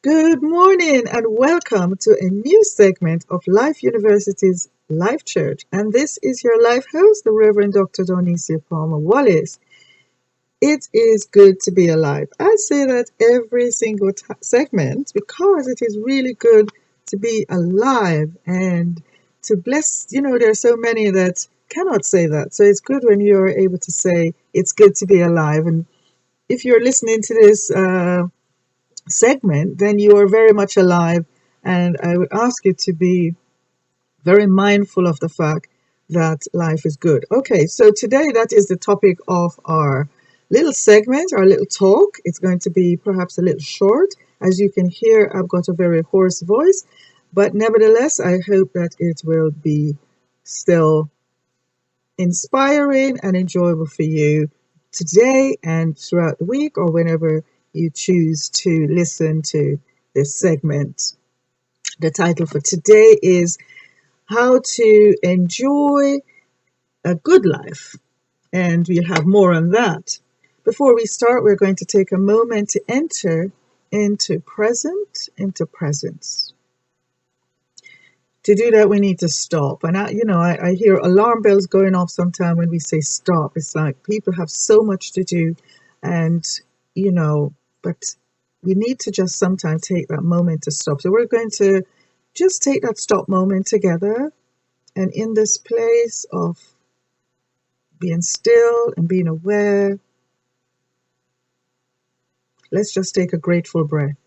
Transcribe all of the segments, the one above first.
Good morning and welcome to a new segment of Life University's Life Church. And this is your life host, the Reverend Dr. Donicia Palmer Wallace. It is good to be alive. I say that every single segment because it is really good to be alive and to bless. There are so many that cannot say that. So it's good when you're able to say it's good to be alive. And if you're listening to this, segment, then you are very much alive. And I would ask you to be very mindful of the fact that life is good. Okay, so today that is the topic of our little segment, our little talk. It's going to be perhaps a little short. As you can hear, I've got a very hoarse voice, but nevertheless, I hope that it will be still inspiring and enjoyable for you today and throughout the week or whenever you choose to listen to this segment. The title for today is How to Enjoy a Good Life, and we'll have more on that. Before we start, we're going to take a moment to enter into presence. To do that, we need to stop. And I hear alarm bells going off sometime when we say stop. It's like people have so much to do, and but we need to just sometimes take that moment to stop. So we're going to just take that stop moment together, and in this place of being still and being aware, let's just take a grateful breath.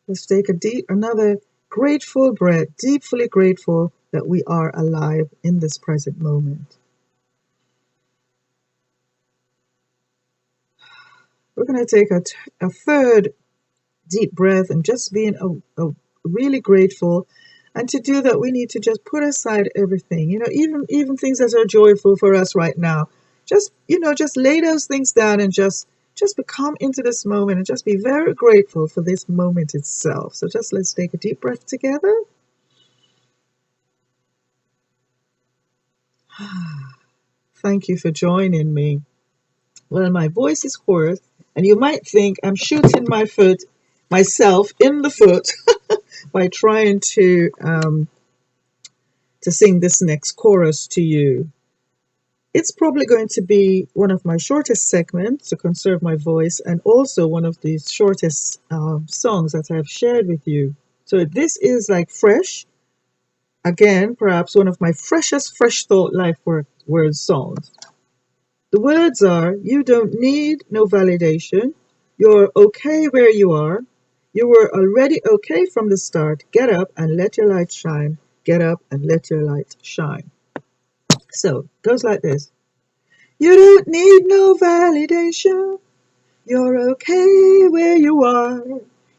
Let's take another grateful breath, deeply grateful that we are alive in this present moment. We're going to take a third deep breath and just being really grateful. And to do that, we need to just put aside everything, even things that are joyful for us right now. Just lay those things down and just become into this moment and just be very grateful for this moment itself. So let's take a deep breath together. Thank you for joining me. Well, my voice is hoarse, and you might think I'm shooting myself in the foot by trying to sing this next chorus to you. It's probably going to be one of my shortest segments to conserve my voice, and also one of the shortest songs that I've shared with you. So this is like fresh, again, perhaps one of my freshest Fresh Thought LifeWords songs. The words are, you don't need no validation. You're okay where you are. You were already okay from the start. Get up and let your light shine. Get up and let your light shine. So, it goes like this. You don't need no validation. You're okay where you are.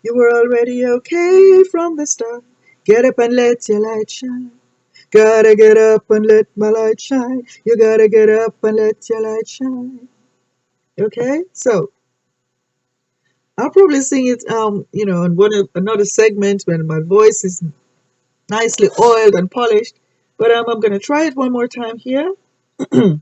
You were already okay from the start. Get up and let your light shine. Gotta get up and let my light shine. You gotta get up and let your light shine. Okay, so I'll probably sing it, in another segment when my voice is nicely oiled and polished. But I'm gonna try it one more time here. You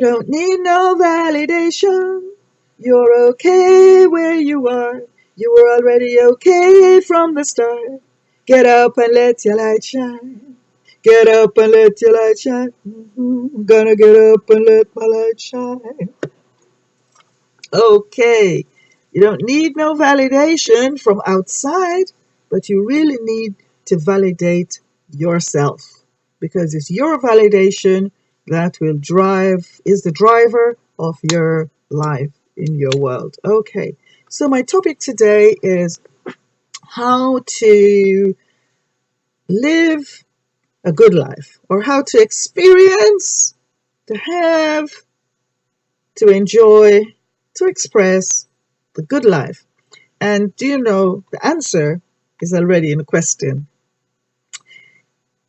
don't need no validation. You're okay where you are. You were already okay from the start. Get up and let your light shine. Get up and let your light shine. I'm gonna get up and let my light shine. Okay. You don't need no validation from outside, but you really need to validate yourself, because it's your validation that is the driver of your life in your world. Okay. So my topic today is how to live a good life, or how to experience, to have, to enjoy, to express the good life. And do you know the answer is already in the question?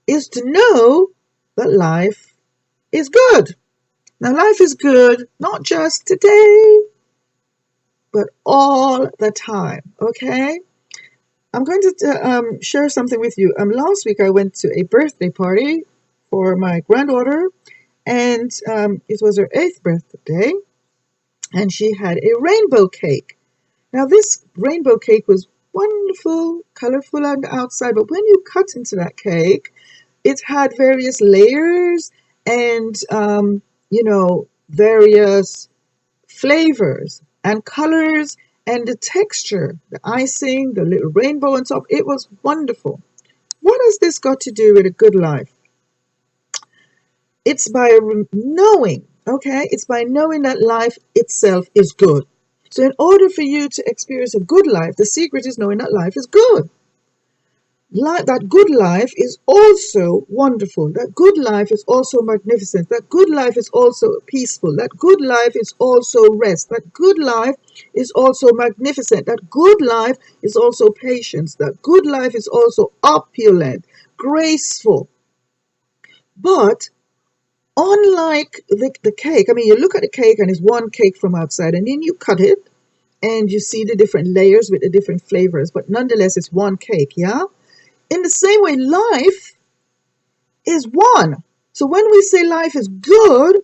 Is to know that life is good. Now, life is good not just today, but all the time. Okay? I'm going to share something with you. Last week I went to a birthday party for my granddaughter, and it was her 8th birthday, and she had a rainbow cake. Now, this rainbow cake was wonderful, colorful on the outside, but when you cut into that cake, it had various layers and, various flavors and colors and the texture, the icing, the little rainbow on top. It was wonderful. What has this got to do with a good life? It's by knowing, okay? It's by knowing that life itself is good. So in order for you to experience a good life, the secret is knowing that life is good. That good life is also wonderful. That good life is also magnificent. That good life is also peaceful. That good life is also rest. That good life is also magnificent. That good life is also patience. That good life is also opulent, graceful. But unlike the cake, I mean, you look at the cake and it's one cake from outside, and then you cut it and you see the different layers with the different flavors, but nonetheless, it's one cake, yeah? In the same way, life is one. So when we say life is good,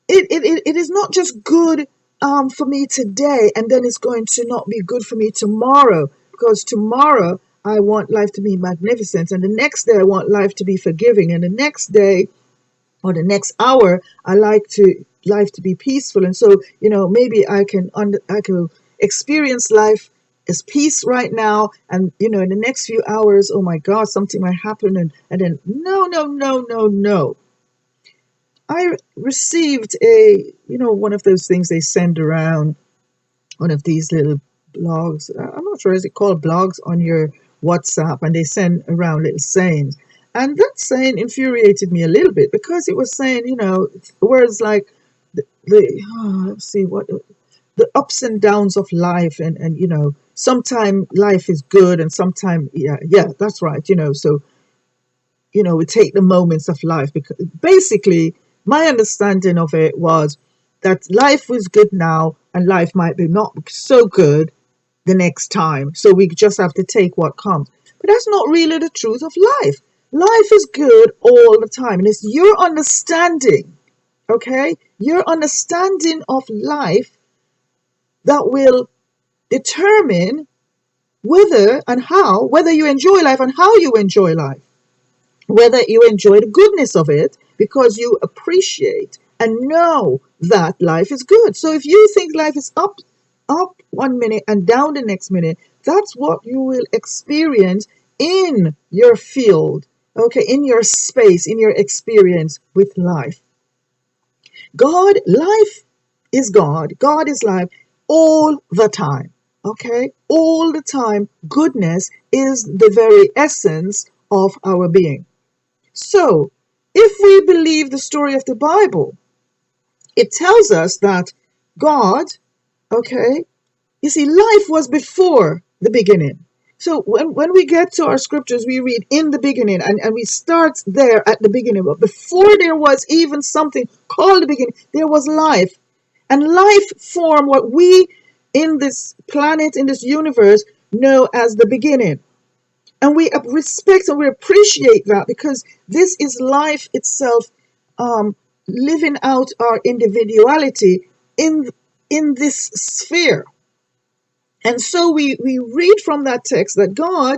it is not just good for me today, and then it's going to not be good for me tomorrow, because tomorrow I want life to be magnificent, and the next day I want life to be forgiving, and the next day or the next hour I like life to be peaceful. And so, maybe I can experience life as peace right now, and in the next few hours, oh my God, something might happen, and then no. I received one of those things they send around, one of these little blogs. I'm not sure, is it called blogs on your WhatsApp, and they send around little sayings. And that saying infuriated me a little bit, because it was saying, words like let's see what the ups and downs of life, and sometimes life is good and sometimes, yeah, that's right, so we take the moments of life, because basically my understanding of it was that life was good now and life might be not so good the next time, so we just have to take what comes. But that's not really the truth of life. Life is good all the time, and it's your understanding, okay, your understanding of life that will determine whether you enjoy life and how you enjoy life, whether you enjoy the goodness of it because you appreciate and know that life is good. So if you think life is up 1 minute and down the next minute, that's what you will experience in your field, okay, in your space, in your experience with life. Life is God. God is life all the time. Okay? All the time. Goodness is the very essence of our being. So, if we believe the story of the Bible, it tells us that God, okay, you see, life was before the beginning. So when we get to our scriptures, we read in the beginning, and we start there at the beginning. But before there was even something called the beginning, there was life. And life formed what we in this planet, in this universe, know as the beginning. And we respect and we appreciate that, because this is life itself, living out our individuality in this sphere. And so we read from that text that God,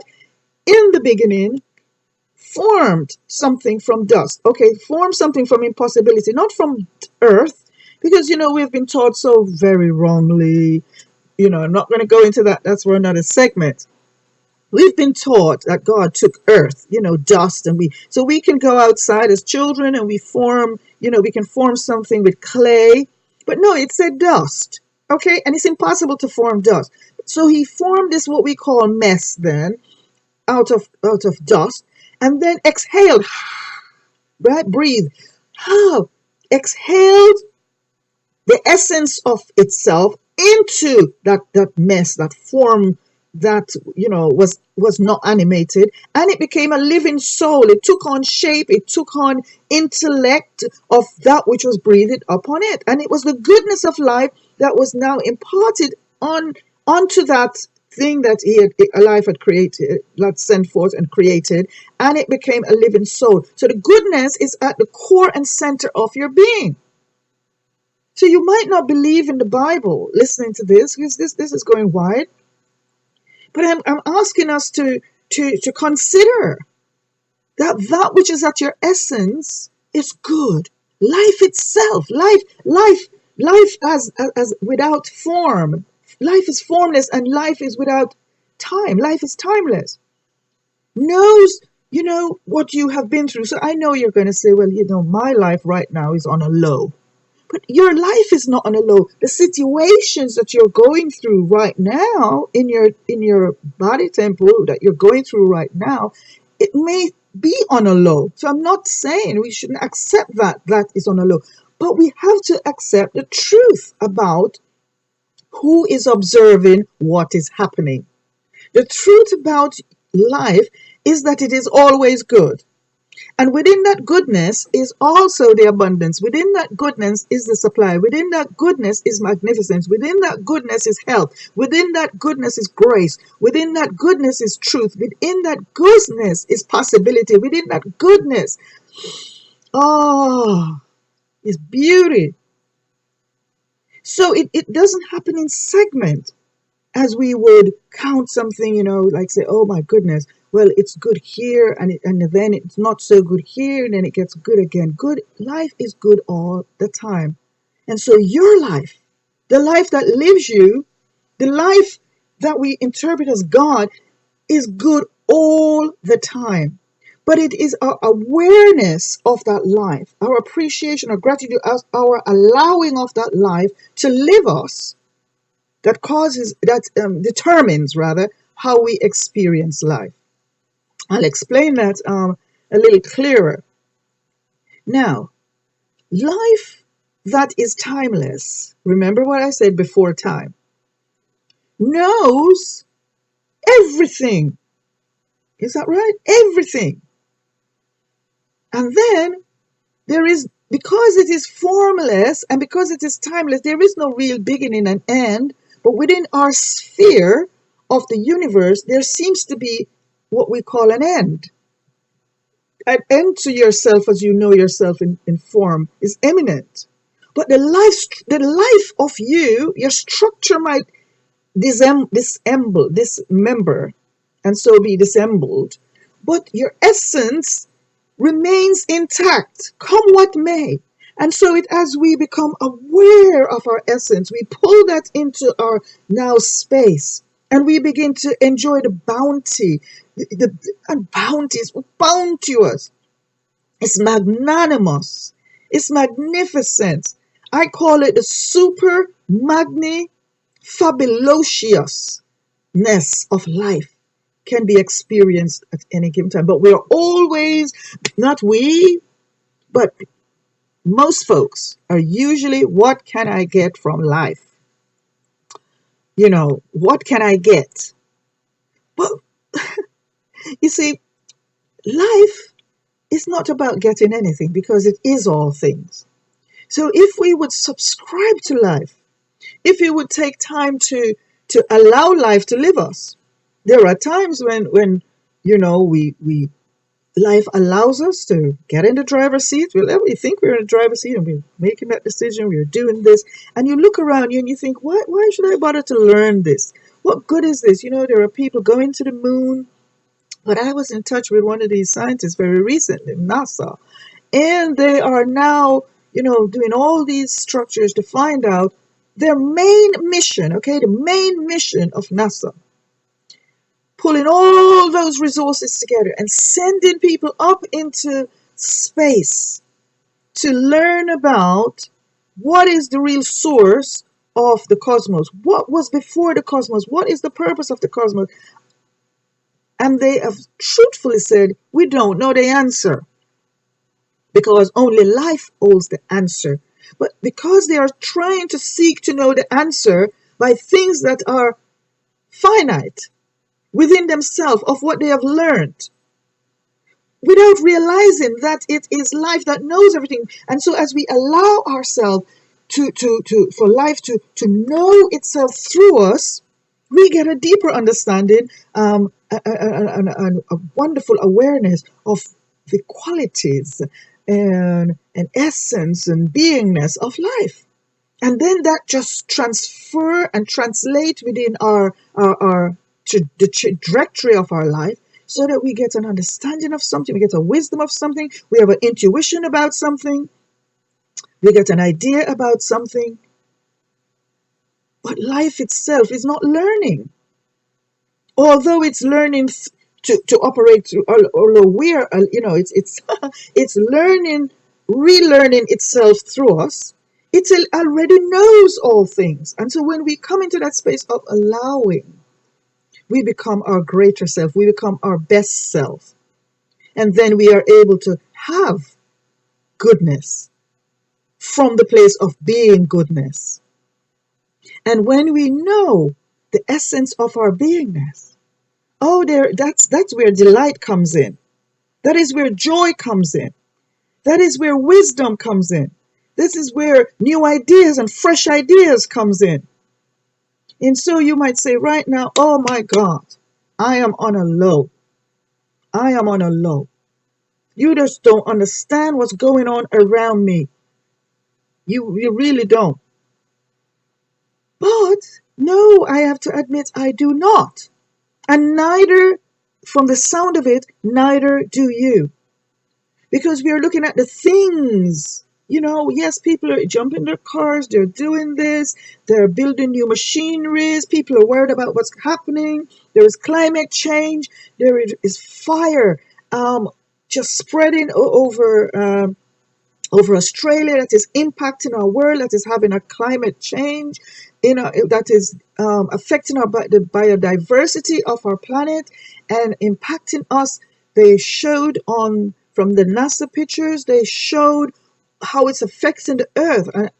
in the beginning, formed something from dust. Okay, formed something from impossibility, not from earth, because, we've been taught so very wrongly. I'm not going to go into that. That's for another segment. We've been taught that God took earth, dust, and so we can go outside as children and we can form something with clay. But no, it said dust. Okay, and it's impossible to form dust. So he formed this, what we call mess, then out of dust, and then exhaled, right? Breathe. Exhaled the essence of itself into that mess, that form that was not animated, and it became a living soul. It took on shape, it took on intellect of that which was breathed upon it, and it was the goodness of life that was now imparted onto that thing that life had created, that sent forth and created, and it became a living soul. So the goodness is at the core and center of your being. So you might not believe in the Bible listening to this, because this is going wide. But I'm asking us to consider that which is at your essence is good. Life itself, life as without form. Life is formless and life is without time. Life is timeless. Knows, what you have been through. So I know you're going to say, well, my life right now is on a low. But your life is not on a low. The situations that you're going through right now in your body temple that you're going through right now, it may be on a low. So I'm not saying we shouldn't accept that is on a low. But we have to accept the truth about who is observing what is happening. The truth about life is that it is always good. And within that goodness is also the abundance. Within that goodness is the supply. Within that goodness is magnificence. Within that goodness is health. Within that goodness is grace. Within that goodness is truth. Within that goodness is possibility. Within that goodness, is beauty. So it doesn't happen in segment, as we would count something, like say, oh my goodness, well, it's good here, and then it's not so good here, and then it gets good again. Good life is good all the time. And so your life, the life that lives you, the life that we interpret as God, is good all the time. But it is our awareness of that life, our appreciation, our gratitude, our allowing of that life to live us, that determines rather how we experience life. I'll explain that a little clearer. Now, life that is timeless, remember what I said before time, knows everything. Is that right? Everything. And then because it is formless and because it is timeless, there is no real beginning and end. But within our sphere of the universe, there seems to be what we call an end. An end to yourself as you know yourself in form is imminent. But the life of you, your structure might dismember, and so be dissembled. But your essence remains intact, come what may. And so as we become aware of our essence, we pull that into our now space, and we begin to enjoy the bounty. And bounty is bounteous. It's magnanimous. It's magnificent. I call it the super fabulous of life can be experienced at any given time. But we're always, not we, but most folks are usually, what can I get from life? What can I get? But you see, life is not about getting anything, because it is all things. So if we would subscribe to life, if we would take time to allow life to live us, there are times when we life allows us to get in the driver's seat. We think we're in the driver's seat and we're making that decision, we're doing this, and you look around you and you think, why should I bother to learn this? What good is this? There are people going to the moon. But I was in touch with one of these scientists very recently, NASA, and they are now, doing all these structures to find out their main mission, the main mission of NASA, pulling all those resources together and sending people up into space to learn about what is the real source of the cosmos, what was before the cosmos, what is the purpose of the cosmos. And they have truthfully said, we don't know the answer, because only life holds the answer. But because they are trying to seek to know the answer by things that are finite within themselves of what they have learned, without realizing that it is life that knows everything. And so as we allow ourselves for life to know itself through us, We get a deeper understanding, a wonderful awareness of the qualities and essence and beingness of life. And then that just transfer and translate within the trajectory of our life, so that we get an understanding of something, we get a wisdom of something, we have an intuition about something, we get an idea about something. But life itself is not learning. Although it's learning to operate through, although we're, it's it's learning, relearning itself through us. It already knows all things. And so when we come into that space of allowing, we become our greater self, we become our best self. And then we are able to have goodness from the place of being goodness. And when we know the essence of our beingness, oh, that's where delight comes in. That is where joy comes in. That is where wisdom comes in. This is where new ideas and fresh ideas comes in. And so you might say right now, oh my God, I am on a low. I am on a low. You just don't understand what's going on around me. You really don't. But no, I have to admit I do not. And neither, from the sound of it, neither do you. Because we are looking at the things. Yes, people are jumping their cars, they're doing this, they're building new machineries, people are worried about what's happening, there is climate change, there is fire just spreading over Australia, that is impacting our world, that is having a climate change, that is affecting the biodiversity of our planet and impacting us. They showed from the NASA pictures, they showed how it's affecting the earth. And,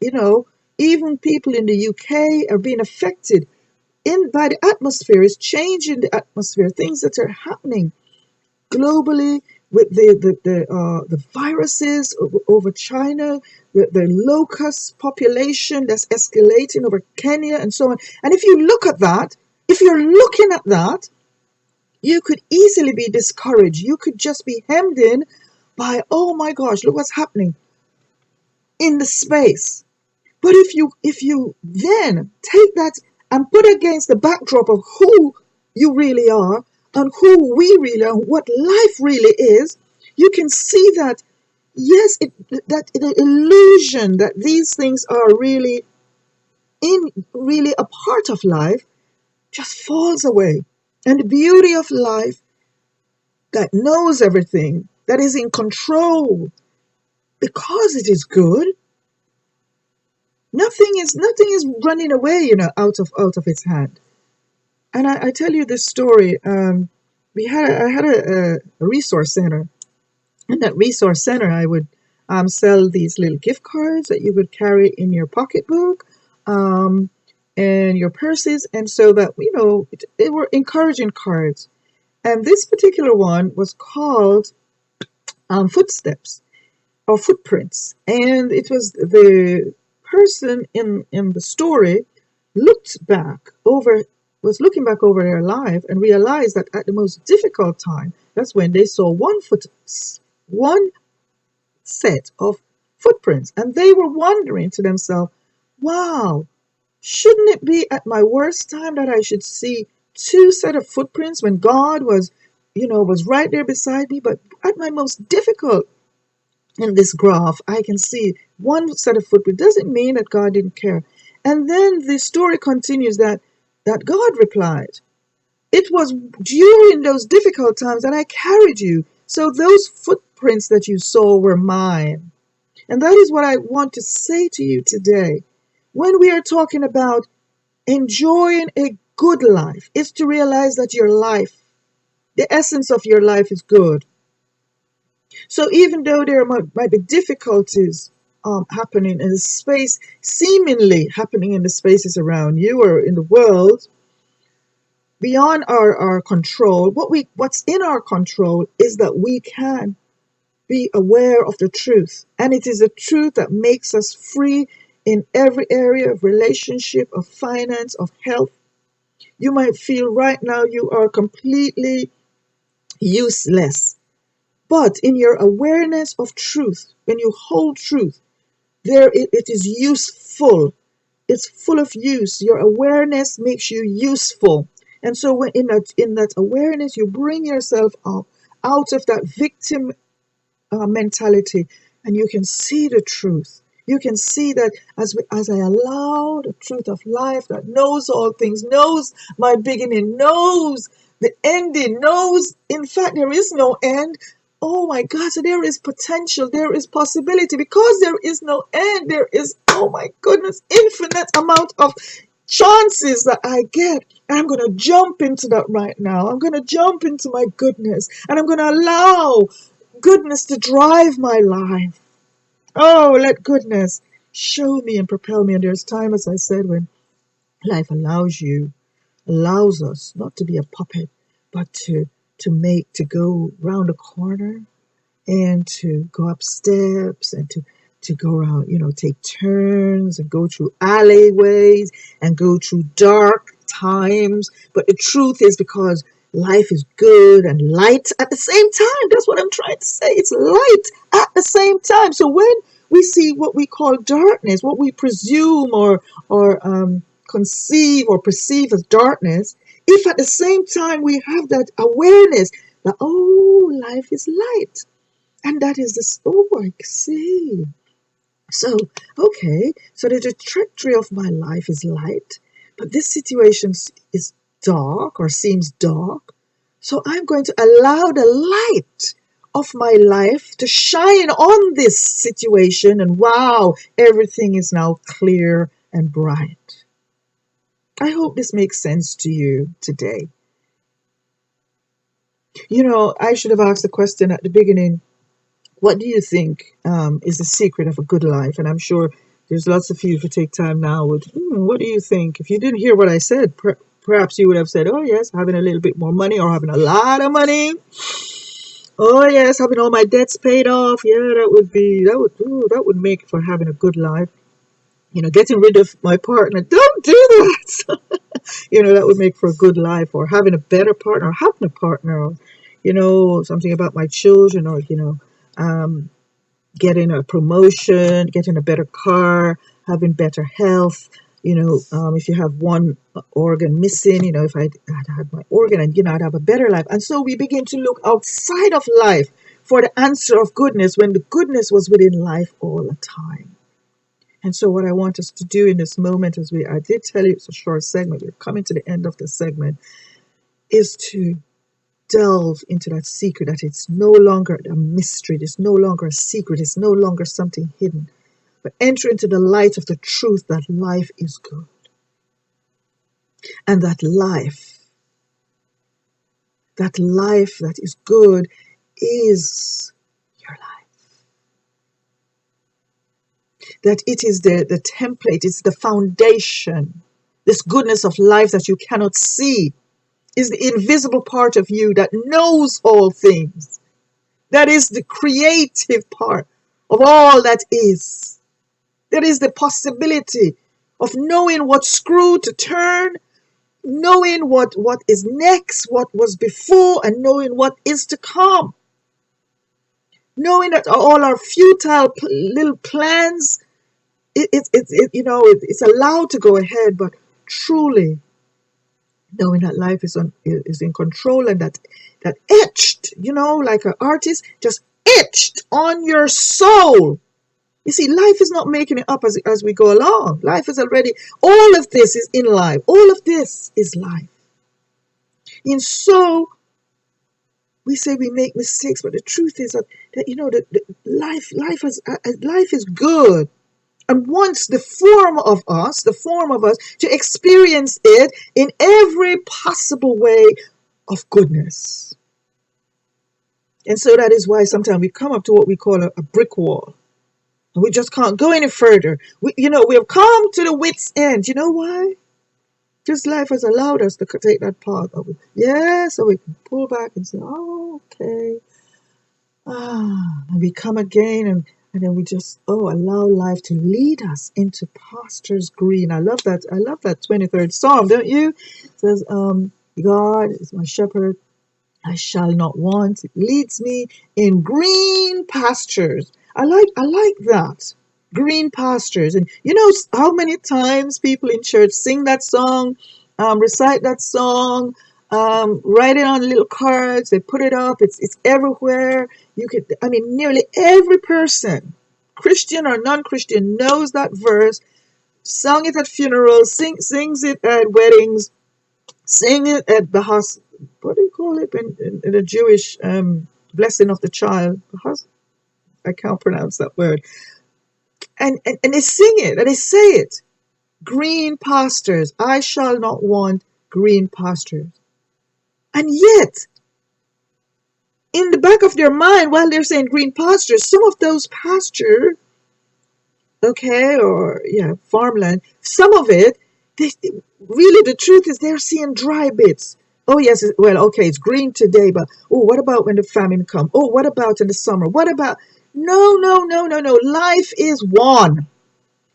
even people in the UK are being affected by the atmosphere. It's changing the atmosphere, things that are happening globally with the viruses over China, the locust population that's escalating over Kenya and so on. And if you look at that, if you're looking at that, you could easily be discouraged. You could just be hemmed in by, oh my gosh, look what's happening in the space. But if you then take that and put against the backdrop of who you really are and who we really are, what life really is, you can see that yes, that the illusion that these things are really a part of life just falls away. And the beauty of life, that knows everything, that is in control because it is good, nothing is running away, out of its hand. And I tell you this story. I had a resource center. In that resource center, I would sell these little gift cards that you would carry in your pocketbook, and your purses, and so that they were encouraging cards. And this particular one was called Footsteps or Footprints, and it was the person in the story looked back over was looking back over their life and realized that at the most difficult time, that's when they saw one set of footprints, and they were wondering to themselves, wow, shouldn't it be at my worst time that I should see two set of footprints when God was right there beside me? But at my most difficult, in this graph, I can see one set of footprints. Doesn't mean that God didn't care. And then the story continues that God replied, it was during those difficult times that I carried you. So those footprints that you saw were mine. And that is what I want to say to you today. When we are talking about enjoying a good life, is to realize that your life, the essence of your life, is good. So even though there might be difficulties happening in the space, seemingly happening in the spaces around you or in the world, beyond our control, what's in our control is that we can be aware of the truth. And it is a truth that makes us free in every area of relationship, of finance, of health, You might feel right now you are completely useless. But in your awareness of truth, when you hold truth, it is useful. It's full of use. Your awareness makes you useful. And so when in that awareness, you bring yourself out of that victim mentality, and you can see the truth. You can see that as I allow the truth of life that knows all things, knows my beginning, knows the ending, knows in fact there is no end. Oh my God, so there is potential, there is possibility. Because there is no end, there is, oh my goodness, infinite amount of chances that I get. And I'm going to jump into that right now. I'm going to jump into my goodness, and I'm going to allow goodness to drive my life. Oh, let goodness show me and propel me. And there's time, as I said, when life allows us not to be a puppet, but to go round a corner and to go up steps and to go around, take turns and go through alleyways and go through dark times. But the truth is, because life is good and light at the same time. That's what I'm trying to say. It's light at the same time. So when we see what we call darkness, what we presume or conceive or perceive as darkness, if at the same time we have that awareness that, oh, life is light, and that is this, oh, I see. So, okay, so the trajectory of my life is light, but this situation is dark or seems dark. So I'm going to allow the light of my life to shine on this situation, and wow, everything is now clear and bright. I hope this makes sense to you today. I should have asked the question at the beginning. What do you think is the secret of a good life? And I'm sure there's lots of you who take time now with, what do you think? If you didn't hear what I said, perhaps you would have said, oh, yes, having a little bit more money or having a lot of money. Oh, yes, having all my debts paid off. Yeah, that would make for having a good life. Getting rid of my partner. Don't do that. That would make for a good life, or having a better partner, or having a partner, or, something about my children, or, um, getting a promotion, getting a better car, having better health. If you have one organ missing, if I'd had my organ, and I'd have a better life. And so we begin to look outside of life for the answer of goodness, when the goodness was within life all the time. And so what I want us to do in this moment, I did tell you it's a short segment, we're coming to the end of the segment, is to delve into that secret, that it's no longer a mystery, it's no longer a secret, it's no longer something hidden, but enter into the light of the truth that life is good, and that life that is good is your life, that it is the template, it's the foundation. This goodness of life that you cannot see is the invisible part of you that knows all things. That is the creative part of all that is. There is the possibility of knowing what screw to turn, knowing what is next, what was before, and knowing what is to come. Knowing that all our futile little plans, it's allowed to go ahead, but truly knowing that life is in control, and that etched, like an artist, just etched on your soul. You see, life is not making it up as we go along. Life is already, all of this is in life. All of this is life. And so we say we make mistakes, but the truth is that life is good, and wants the form of us to experience it in every possible way of goodness. And so that is why sometimes we come up to what we call a brick wall. And we just can't go any further. We have come to the wit's end. You know why? Just life has allowed us to take that path. So we can pull back and say, oh, okay. And we come again, and And then we just, allow life to lead us into pastures green. I love that. I love that 23rd Psalm, don't you? It says, God is my shepherd. I shall not want. It leads me in green pastures. I like that. Green pastures. And you know how many times people in church sing that song, recite that song, write it on little cards, they put it up, it's everywhere. Nearly every person, Christian or non-Christian, knows that verse, sung it at funerals, sings it at weddings, sing it at the what do you call it in the Jewish blessing of the child? I can't pronounce that word. And they sing it and they say it. Green pastures, I shall not want green pastures. And yet, in the back of their mind, while they're saying green pastures, some of those pastures, okay, or yeah, farmland, some of it, they, really the truth is they're seeing dry bits. Oh yes, well, okay, it's green today, but what about when the famine comes? Oh, what about in the summer? What about? No, no, no, no, no. Life is one.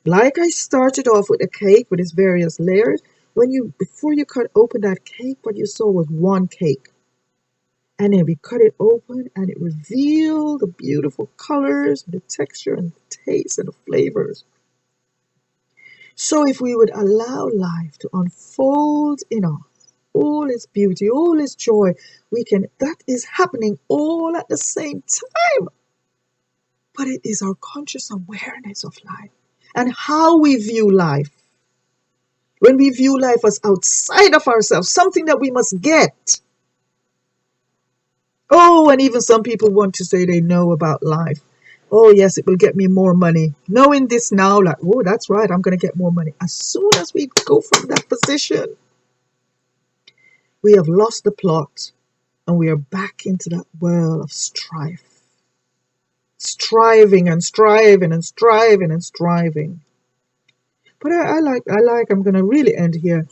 Like I started off with a cake with its various layers. Before you cut open that cake, what you saw was one cake. And then we cut it open and it revealed the beautiful colors, the texture and the taste and the flavors. So if we would allow life to unfold in us, all its beauty, all its joy, that is happening all at the same time. But it is our conscious awareness of life and how we view life. When we view life as outside of ourselves, something that we must get. Oh, and even some people want to say they know about life. Oh, yes, it will get me more money. Knowing this now, like, oh, that's right, I'm going to get more money. As soon as we go from that position, we have lost the plot and we are back into that world of strife. Striving and striving and striving and striving. But I'm going to really end here.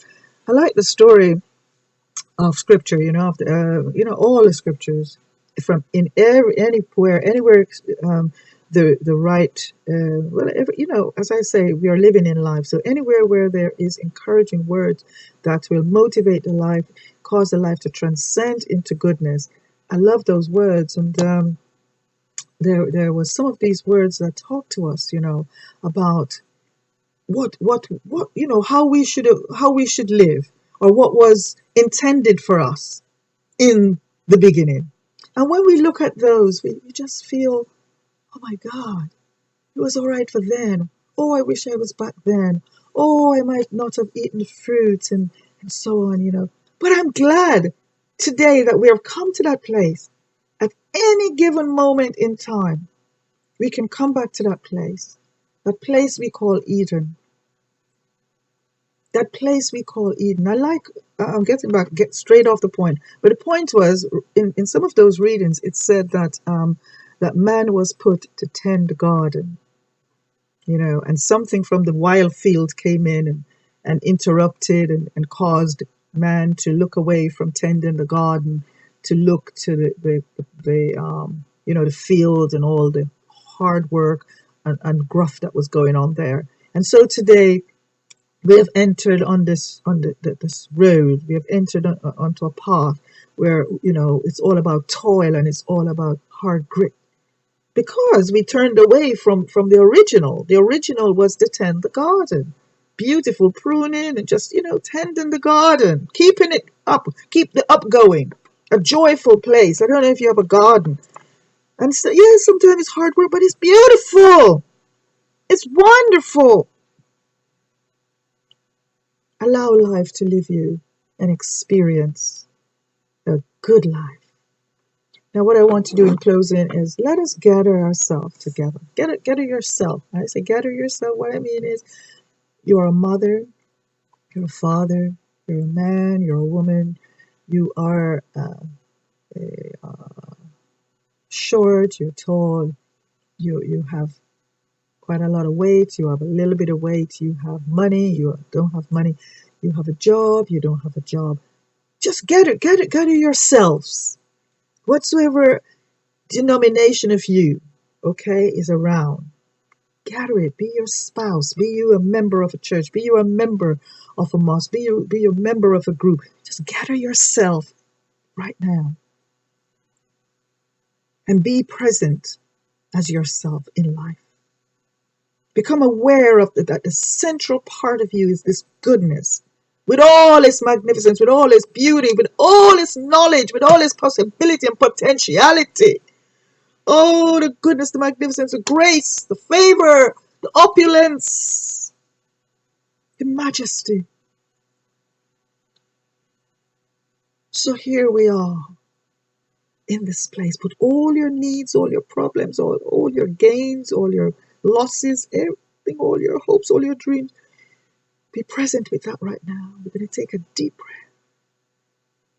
I like the story of scripture, all the scriptures from anywhere, the right, as I say, we are living in life. So anywhere where there is encouraging words that will motivate the life, cause the life to transcend into goodness. I love those words. And there was some of these words that talk to us, about how we should live, or what was intended for us in the beginning. And when we look at those, we just feel, oh my God, it was all right for then. Oh, I wish I was back then. Oh, I might not have eaten the fruit and so on. But I'm glad today that we have come to that place. At any given moment in time, we can come back to that place we call Eden. That place we call Eden. I'm get straight off the point. But the point was, in some of those readings, it said that man was put to tend the garden, and something from the wild field came in and interrupted and caused man to look away from tending the garden, to look to the field and all the hard work and gruff that was going on there. And so today, we have entered on this road. We have entered onto a path where it's all about toil and it's all about hard grit, because we turned away from the original. The original was to tend the garden, beautiful pruning and just tending the garden, keeping it up, keep the up going, a joyful place. I don't know if you have a garden, and so yeah, sometimes it's hard work, but it's beautiful. It's wonderful. Allow life to live you and experience a good life. Now, what I want to do in closing is let us gather ourselves together. Gather yourself. When I say gather yourself, what I mean is you're a mother, you're a father, you're a man, you're a woman, you are short, you're tall, you have quite a lot of weight, you have a little bit of weight, you have money, you don't have money, you have a job, you don't have a job. Just gather yourselves, whatsoever denomination of you. okay, is around. Gather it. Be your spouse. Be you a member of a church. Be you a member of a mosque. Be you a member of a group. Just gather yourself right now and be present as yourself in life. Become aware of that the central part of you is this goodness, with all its magnificence, with all its beauty, with all its knowledge, with all its possibility and potentiality. Oh, the goodness, the magnificence, the grace, the favor, the opulence, the majesty. So here we are in this place. Put all your needs, all your problems, all your gains, all your losses, everything, all your hopes, all your dreams. Be present with that right now. We're going to take a deep breath.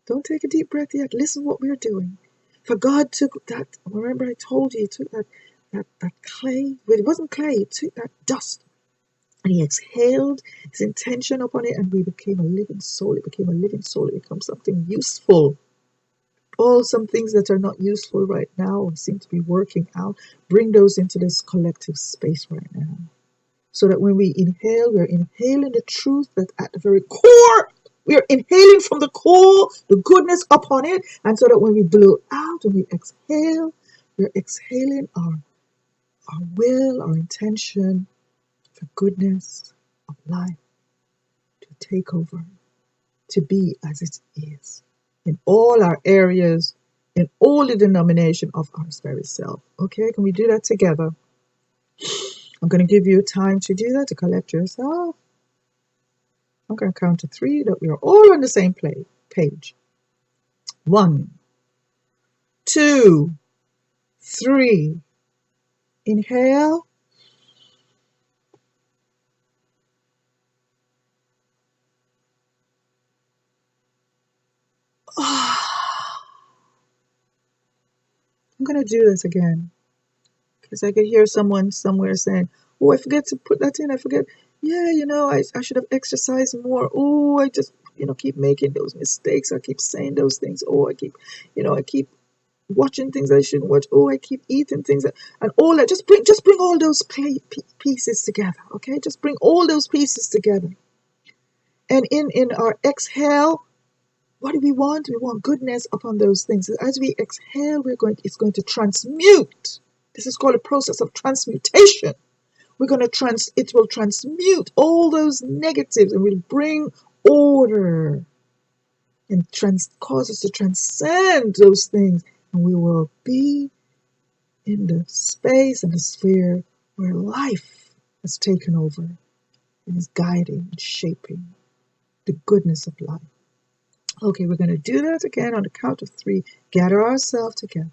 Don't take a deep breath yet. Listen what we're doing. For God took that, remember I told you, He took that clay. Well, it wasn't clay. He took that dust and He exhaled His intention upon it, and we became a living soul. It became a living soul. It becomes something useful. All some things that are not useful right now or seem to be working out, bring those into this collective space right now. So that when we inhale, we're inhaling the truth that at the very core, we are inhaling from the core, the goodness upon it. And so that when we blow out, when we exhale, we're exhaling our will, our intention for goodness of life to take over, to be as it is in all our areas, in all the denomination of our very self. Okay, can we do that together? I'm going to give you time to do that, to collect yourself. I'm going to count to 3 that we are all on the same page. 1, 2, 3. Inhale. I'm going to do this again because I could hear someone somewhere saying, oh, I forget to put that in. I forget. Yeah, I should have exercised more. Oh, I just, keep making those mistakes. I keep saying those things. Oh, I keep watching things I shouldn't watch. Oh, I keep eating things and all that. Just bring all those pieces together. Okay, just bring all those pieces together. And in our exhale, what do we want? We want goodness upon those things. As we exhale, it's going to transmute. This is called a process of transmutation. It will transmute all those negatives and will bring order and cause us to transcend those things. And we will be in the space and the sphere where life has taken over and is guiding and shaping the goodness of life. Okay, we're going to do that again on the count of 3. Gather ourselves together.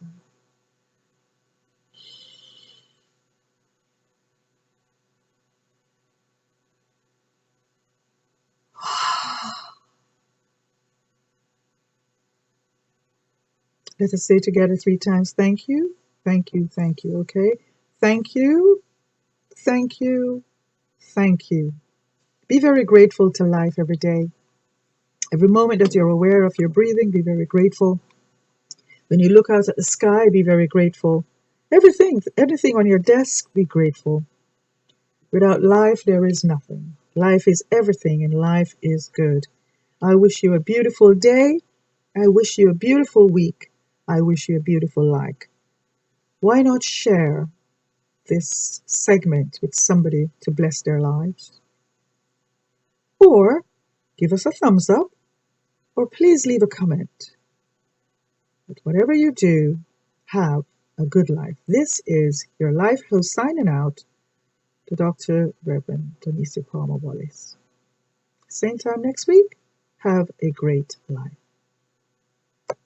Let us say together 3 times, thank you, thank you, thank you, okay? Thank you, thank you, thank you. Be very grateful to life every day. Every moment that you're aware of your breathing, be very grateful. When you look out at the sky, be very grateful. Everything on your desk, be grateful. Without life, there is nothing. Life is everything and life is good. I wish you a beautiful day. I wish you a beautiful week. I wish you a beautiful life. Why not share this segment with somebody to bless their lives? Or give us a thumbs up, or please leave a comment. But whatever you do, have a good life. This is your life host signing out to Dr. Reverend Donisa Palmer Wallace. Same time next week. Have a great life.